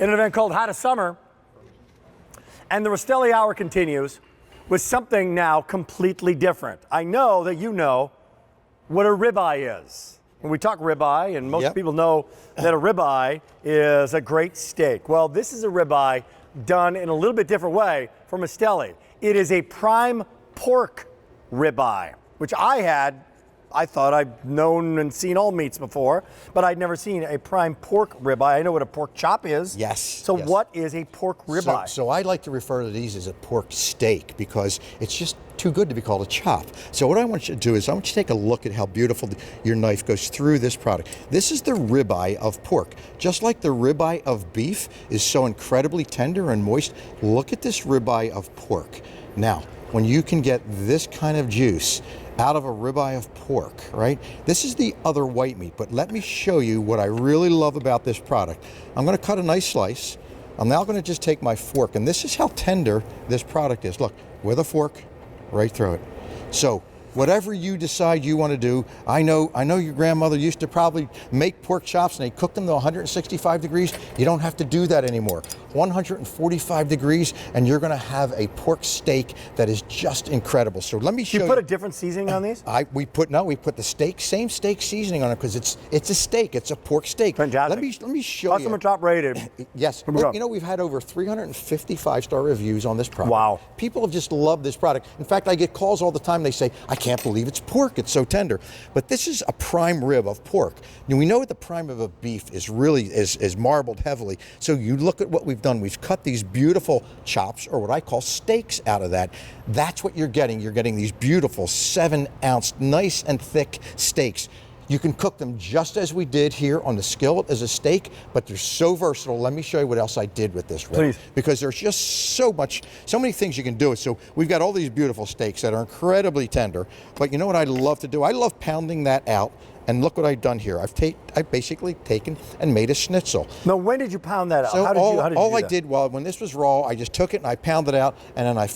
in an event called Hot Summer. And the Rastelli Hour continues with something now completely different. I know that you know what a ribeye is. When we talk ribeye, and most people know that a ribeye is a great steak. Well, this is a ribeye done in a little bit different way from Rastelli. It is a prime pork ribeye, which I thought I'd known and seen all meats before, but I'd never seen a prime pork ribeye. I know what a pork chop is. Yes. So what is a pork ribeye? So I like to refer to these as a pork steak because it's just too good to be called a chop. So what I want you to do is I want you to take a look at how beautiful your knife goes through this product. This is the ribeye of pork. Just like the ribeye of beef is so incredibly tender and moist, look at this ribeye of pork. Now, when you can get this kind of juice out of a ribeye of pork, right? This is the other white meat, but let me show you what I really love about this product. I'm gonna cut a nice slice. I'm now gonna just take my fork, and this is how tender this product is. Look, with a fork, right through it. So, whatever you decide you want to do, I know your grandmother used to probably make pork chops and they cooked them to 165 degrees. You don't have to do that anymore. 145 degrees and you're going to have a pork steak that is just incredible. So let me show you. You put a different seasoning on these? We put the same steak seasoning on it because it's a steak. It's a pork steak. Fantastic. Let me show you. Customer top rated. Yes. You know, we've had over 350 5-star reviews on this product. Wow. People have just loved this product. In fact, I get calls all the time. They say, I can't believe it's pork. It's so tender. But this is a prime rib of pork. And we know what the prime rib of beef is really is marbled heavily. So you look at what we've done. We've cut these beautiful chops, or what I call steaks, out of that. That's what you're getting. You're getting these beautiful 7-ounce, nice and thick steaks. You can cook them just as we did here on the skillet as a steak, but they're so versatile. Let me show you what else I did with this rib. Please. Because there's just so many things you can do. So we've got all these beautiful steaks that are incredibly tender, but you know what I love to do? I love pounding that out. And look what I've done here. I've basically taken and made a schnitzel. Now, when did you pound that out? So how did you do that? I did, when this was raw, I just took it and I pounded it out, and then I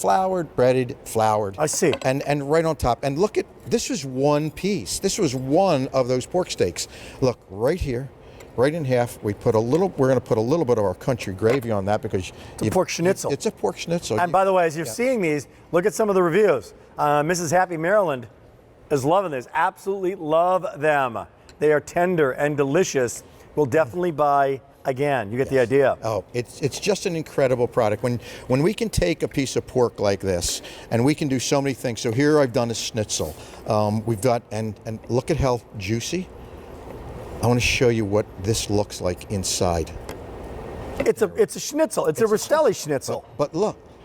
breaded, floured. I see. And right on top. And look at, this was one piece. This was one of those pork steaks. Look, right here, right in half, we're going to put a little bit of our country gravy on that because it's a pork schnitzel. It's a pork schnitzel. And by the way, as you're seeing these, look at some of the reviews. Mrs. Happy Maryland is loving this. Absolutely love them. They are tender and delicious. We'll definitely buy again. You get the idea. Oh, it's just an incredible product. When we can take a piece of pork like this and we can do so many things. So here I've done a schnitzel. We've got, and look at how juicy. I want to show you what this looks like inside. It's a schnitzel. It's a Rastelli schnitzel. But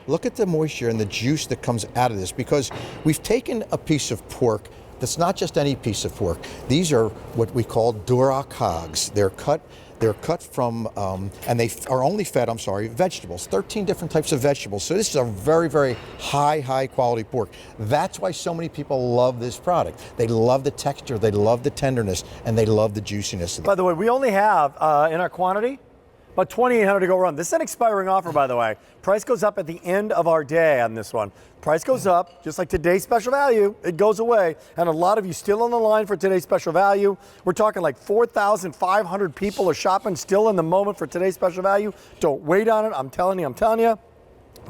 look at the moisture and the juice that comes out of this, because we've taken a piece of pork that's not just any piece of pork. These are what we call duroc hogs. They're cut from, and they are only fed, vegetables, 13 different types of vegetables. So this is a very, very high quality pork. That's why so many people love this product. They love the texture, they love the tenderness, and they love the juiciness of it. By the way, we only have, in our quantity, about 2,800 to go run. This is an expiring offer, by the way. Price goes up at the end of our day on this one. Price goes up, just like today's special value, it goes away. And a lot of you still on the line for today's special value. We're talking like 4,500 people are shopping still in the moment for today's special value. Don't wait on it, I'm telling you.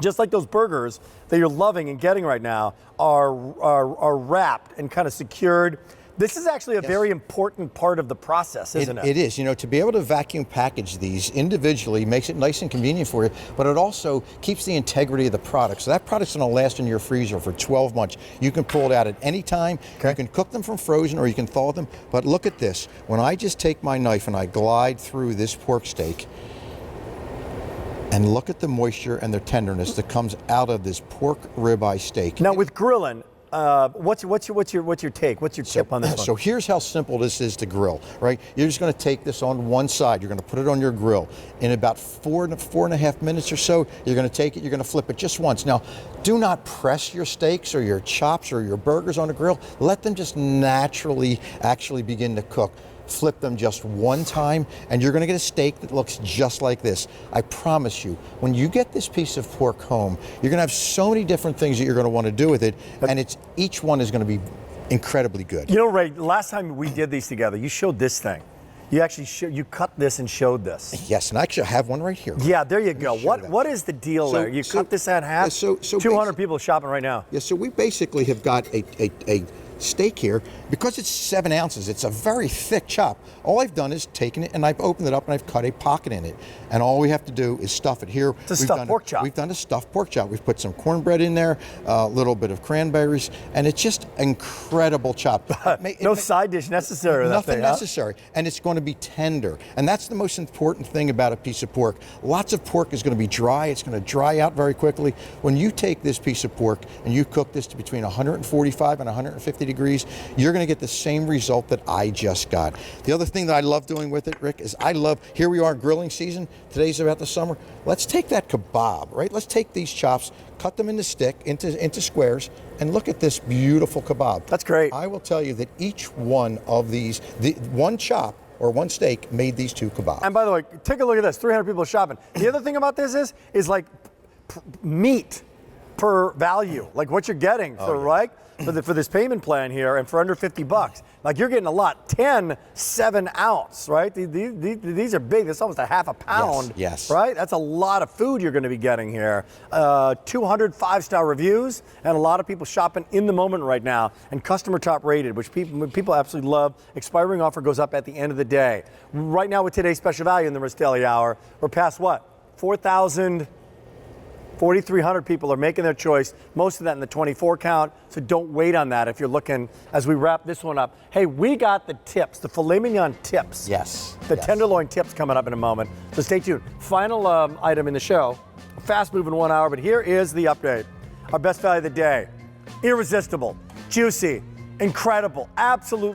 Just like those burgers that you're loving and getting right now are wrapped and kind of secured. This is actually a very important part of the process, isn't it? It is. You know, to be able to vacuum package these individually makes it nice and convenient for you, but it also keeps the integrity of the product. So that product's going to last in your freezer for 12 months. You can pull it out at any time. Okay. You can cook them from frozen or you can thaw them. But look at this. When I just take my knife and I glide through this pork steak, and look at the moisture and the tenderness that comes out of this pork ribeye steak. Now with grilling, what's your take? What's your tip on this one? So here's how simple this is to grill, right? You're just going to take this on one side. You're going to put it on your grill. In about four and a half minutes or so, you're going to take it, you're going to flip it just once. Now, do not press your steaks or your chops or your burgers on the grill. Let them just naturally actually begin to cook. Flip them just one time, and you're going to get a steak that looks just like this. I promise you, when you get this piece of pork home, you're going to have so many different things that you're going to want to do with it, and each one is going to be incredibly good. You know, Ray, last time we did these together, you showed this thing. You actually you cut this and showed this. Yes, and actually I have one right here. Yeah, there you go. show What that. what is the deal So- there? You so- cut this in half. yeah, so 200 people shopping right now. Yeah, so we basically have got a steak here. Because it's 7 ounces, it's a very thick chop. All I've done is taken it and I've opened it up and I've cut a pocket in it. And all we have to do is stuff it here. It's a stuffed pork chop. We've done a stuffed pork chop. We've put some cornbread in there, a little bit of cranberries, and it's just incredible chop. No side dish necessary. with that Nothing thing, huh? necessary, and it's going to be tender. And that's the most important thing about a piece of pork. Lots of pork is going to be dry. It's going to dry out very quickly. When you take this piece of pork and you cook this to between 145 and 150 degrees, you're going to get the same result that I just got. The other thing that I love doing with it, Rick, is here we are grilling season. Today's about the summer. Let's take that kebab, right? Let's take these chops, cut them into squares, and look at this beautiful kebab. That's great. I will tell you that each one of these, one chop or one steak made these 2 kebabs. And by the way, take a look at this. 300 people shopping. The other thing about this is like meat per value, like what you're getting for right for this payment plan here, and for under $50. Like you're getting a lot. 10 7-ounce, right? These are big. This is almost a half a pound. Yes. Right? That's a lot of food you're going to be getting here. 200 5-star reviews, and a lot of people shopping in the moment right now, and customer top rated, which people absolutely love. Expiring offer goes up at the end of the day. Right now with today's special value in the Rastelli Hour, we're past what? 4,300 people are making their choice, most of that in the 24 count, so don't wait on that if you're looking as we wrap this one up. Hey, we got the tips, the filet mignon tips. Yes. The yes. tenderloin tips coming up in a moment, so stay tuned. Final item in the show, fast moving 1 hour, but here is the update. Our best value of the day, irresistible, juicy, incredible, absolute